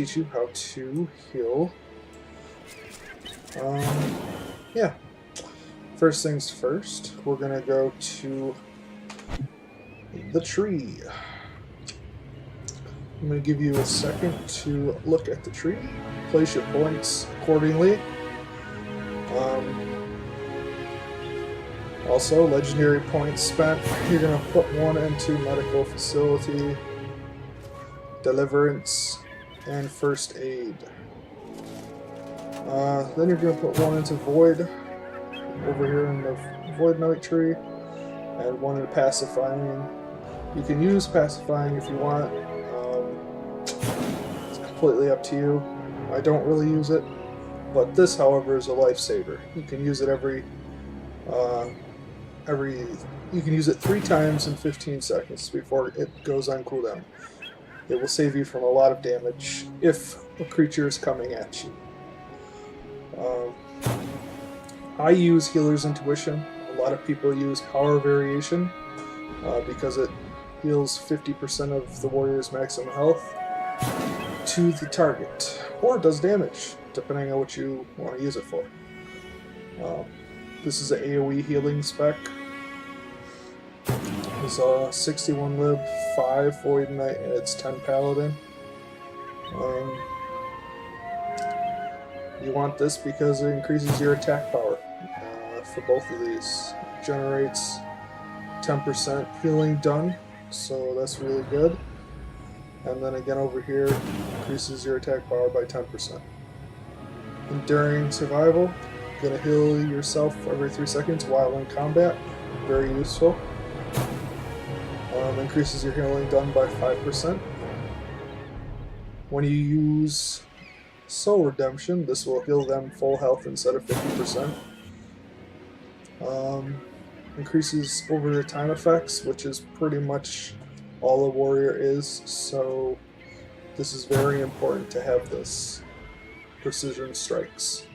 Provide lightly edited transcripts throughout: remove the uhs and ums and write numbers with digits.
teach you how to heal. Yeah. First things first, we're gonna go to the tree. I'm going to give you a second to look at the tree, place your points accordingly. Also, legendary points spent, you're going to put one into medical facility, deliverance, and first aid. Then you're going to put one into void, over here in the void knight tree, and one into pacifying. You can use pacifying if you want. It's completely up to you. I don't really use it, but this, however, is a lifesaver. You can use it you can use it 3 times in 15 seconds before it goes on cooldown. It will save you from a lot of damage if a creature is coming at you. I use Healer's Intuition. A lot of people use Power Variation because it heals 50% of the warrior's maximum health to the target, or does damage, depending on what you want to use it for. This is an AoE healing spec. It's 61 lib, 5 Void Knight, and it's 10 Paladin. You want this because it increases your attack power for both of these. It generates 10% healing done, so that's really good. And then again over here, increases your attack power by 10%. Enduring Survival, you're going to heal yourself every 3 seconds while in combat. Very useful. Increases your healing done by 5%. When you use Soul Redemption, this will heal them full health instead of 50%. Increases over the time effects, which is pretty much all a warrior is, so this is very important to have this. Precision strikes.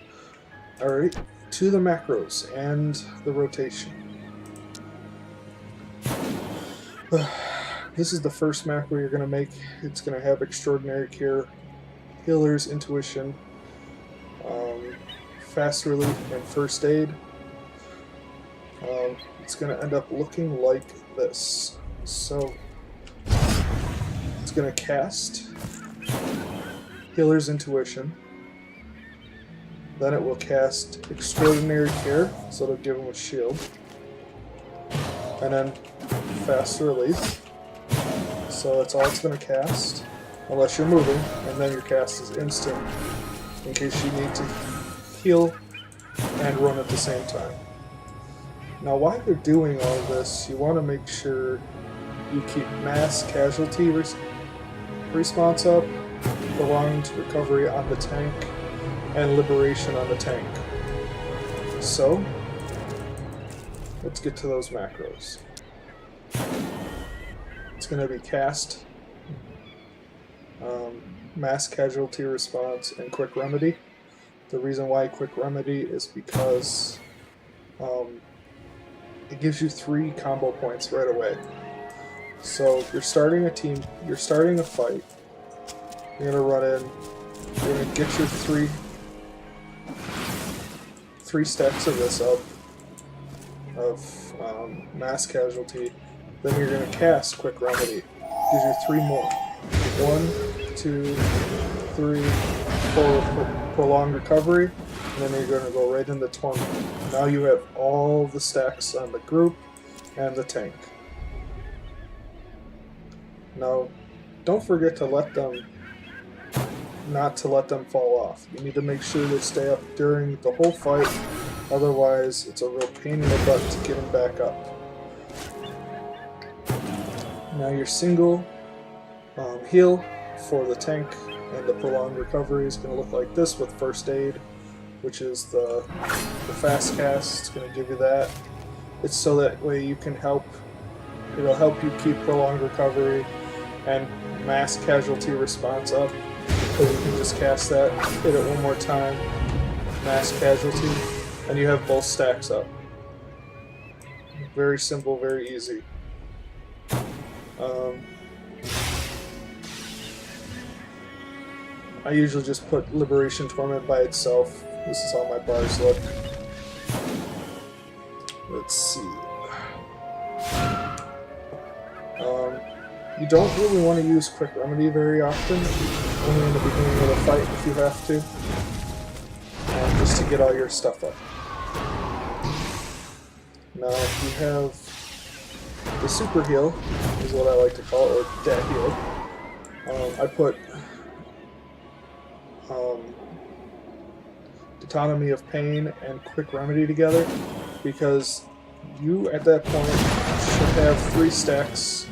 Alright, to the macros and the rotation. This is the first macro you're going to make. It's going to have Extraordinary Cure, Healer's Intuition, Fast Relief, and First Aid. It's going to end up looking like this. So, it's going to cast Healer's Intuition. Then it will cast Extraordinary Cure, so it'll give him a shield. And then Fast Release. So that's all it's going to cast, unless you're moving, and then your cast is instant, in case you need to heal and run at the same time. Now while you're doing all this, you want to make sure you keep mass casualty response up, prolonged recovery on the tank, and liberation on the tank. So, let's get to those macros. It's going to be cast, mass casualty response, and quick remedy. The reason why quick remedy is because it gives you 3 combo points right away. So if you're starting a team, you're starting a fight, you're going to run in, you're going to get your 3 stacks of this up, of mass casualty. Then you're going to cast Quick Remedy. Gives you 3 more. 1, 2, 3, 4 prolonged recovery, and then you're going to go right into Torment. Now you have all the stacks on the group and the tank. Now, don't forget to not to let them fall off. You need to make sure they stay up during the whole fight, otherwise it's a real pain in the butt to get them back up. Now your single heal for the tank and the prolonged recovery is going to look like this with First Aid, which is the fast cast. It's going to give you that. It's so that way you can it'll help you keep prolonged recovery and mass casualty response up. So you can just cast that, hit it one more time, mass casualty, and you have both stacks up. Very simple, very easy. I usually just put Liberation Torment by itself. This is how my bars look. Let's see. You don't really want to use Quick Remedy very often, only in the beginning of the fight if you have to, just to get all your stuff up. Now you have the Super Heal, is what I like to call it, or Dat Heal. I put Autonomy of Pain and Quick Remedy together because you at that point should have 3 stacks,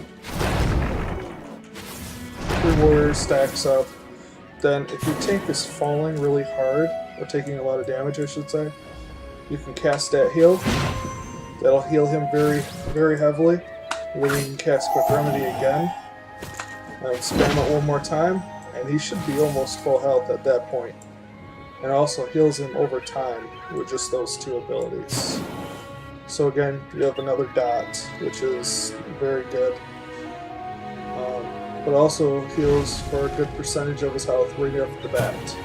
3 warrior stacks up. Then if your tank is falling really hard, or taking a lot of damage I should say, you can cast that heal. That'll heal him very, very heavily. And then you can cast Quick Remedy again, and spam it one more time, and he should be almost full health at that point. And also heals him over time with just those 2 abilities. So again, you have another dot, which is very good. But also heals for a good percentage of his health right off the bat.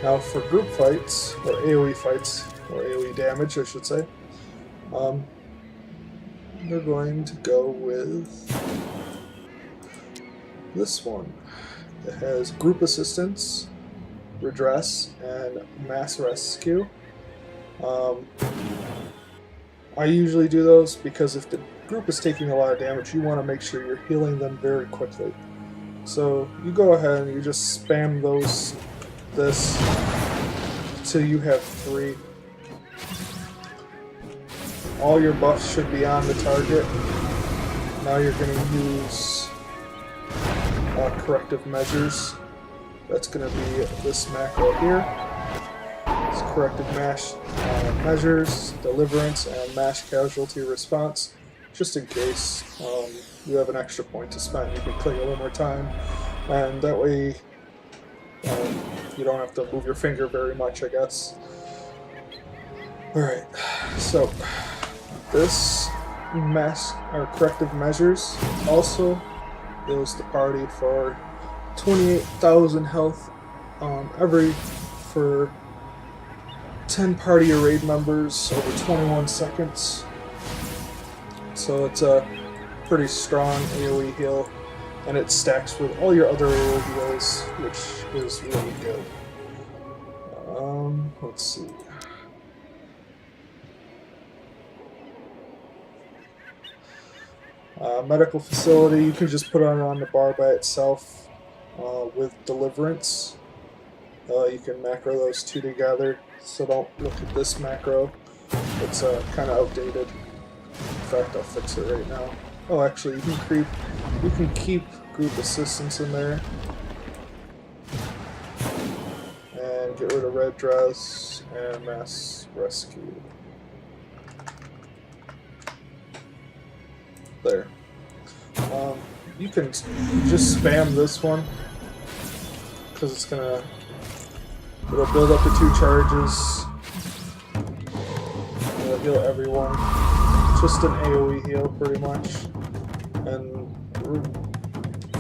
Now for group fights, or AoE fights, or AoE damage I should say, we're going to go with this one. It has Group Assistance, Redress, and Mass Rescue. I usually do those because if the group is taking a lot of damage, you want to make sure you're healing them very quickly. So you go ahead and you just spam this till you have 3. All your buffs should be on the target. Now you're going to use corrective measures. That's going to be this macro here. It's corrective measures, deliverance, and mass casualty response. Just in case you have an extra point to spend, you can click it one more time, and that way you don't have to move your finger very much, I guess. Alright, so this corrective measures also goes to party for 28,000 health for 10 party or raid members over 21 seconds. So it's a pretty strong AoE heal, and it stacks with all your other AoE heals, which is really good. Let's see. Medical facility, you can just put it on the bar by itself with deliverance. You can macro those 2 together, so don't look at this macro. It's kind of outdated. In fact, I'll fix it right now. Oh, actually, you can keep Group Assistance in there. And get rid of Red Dress and Mass Rescue. There. You can just spam this one because it'll build up to 2 charges. It'll heal everyone. Just an AoE heal, pretty much. And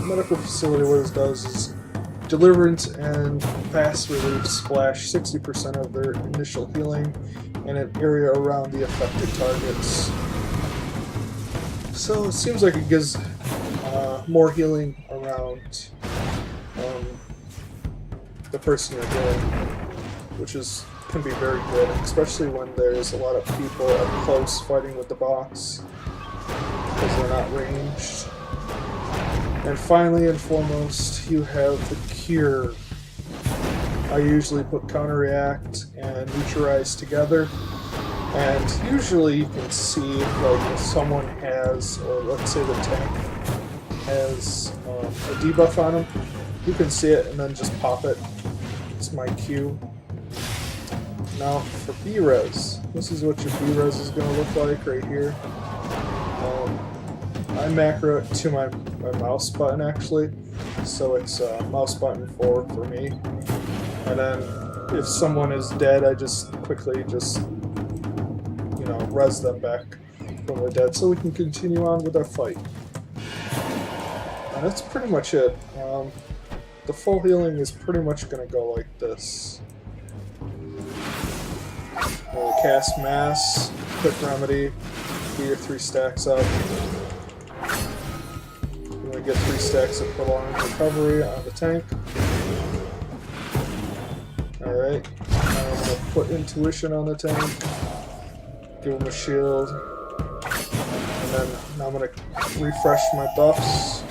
medical facility, what it does is deliverance and fast relief splash 60% of their initial healing in an area around the affected targets. So it seems like it gives more healing around the person you're healing, which can be very good, especially when there's a lot of people up close fighting with the boss because they're not ranged. And finally and foremost, you have the Cure. I usually put Counteract and Neutralize together. And usually you can see, like, if someone has, or let's say the tank has a debuff on him, you can see it and then just pop it. It's my cue. Now for B-Res, this is what your B-Res is going to look like right here. I macro it to my mouse button actually, so it's mouse button 4 for me. And then if someone is dead, I just quickly res them back when they're dead, so we can continue on with our fight. And that's pretty much it. the full healing is pretty much going to go like this. We'll cast Mass, quick remedy, get your 3 stacks up. You're going to get 3 stacks of prolonged recovery on the tank. Alright, now I'm going to put Intuition on the tank, give him a shield, and then now I'm going to refresh my buffs.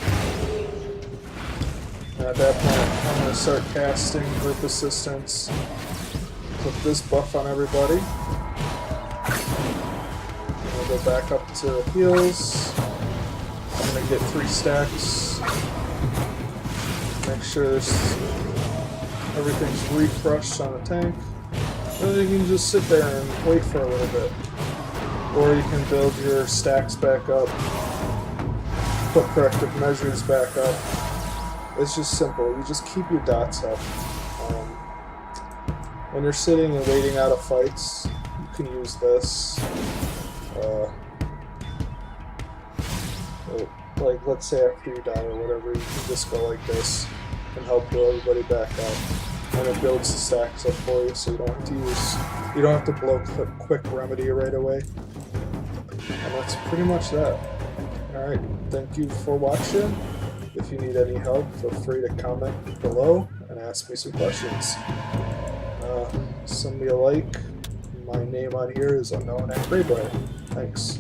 And at that point, I'm going to start casting Group Assistance. Put this buff on everybody. I'm going to go back up to heals. I'm going to get 3 stacks. Make sure everything's refreshed on the tank. Then you can just sit there and wait for a little bit. Or you can build your stacks back up, put corrective measures back up. It's just simple. You just keep your dots up. When you're sitting and waiting out of fights, you can use this. Like, let's say after you die or whatever, you can just go like this and help heal everybody back up. And it builds the stacks up for you, so you don't have to blow quick remedy right away. And that's pretty much that. Alright, thank you for watching. If you need any help, feel free to comment below and ask me some questions. Send me a like. My name on here is Unknown at Greybriar. Thanks.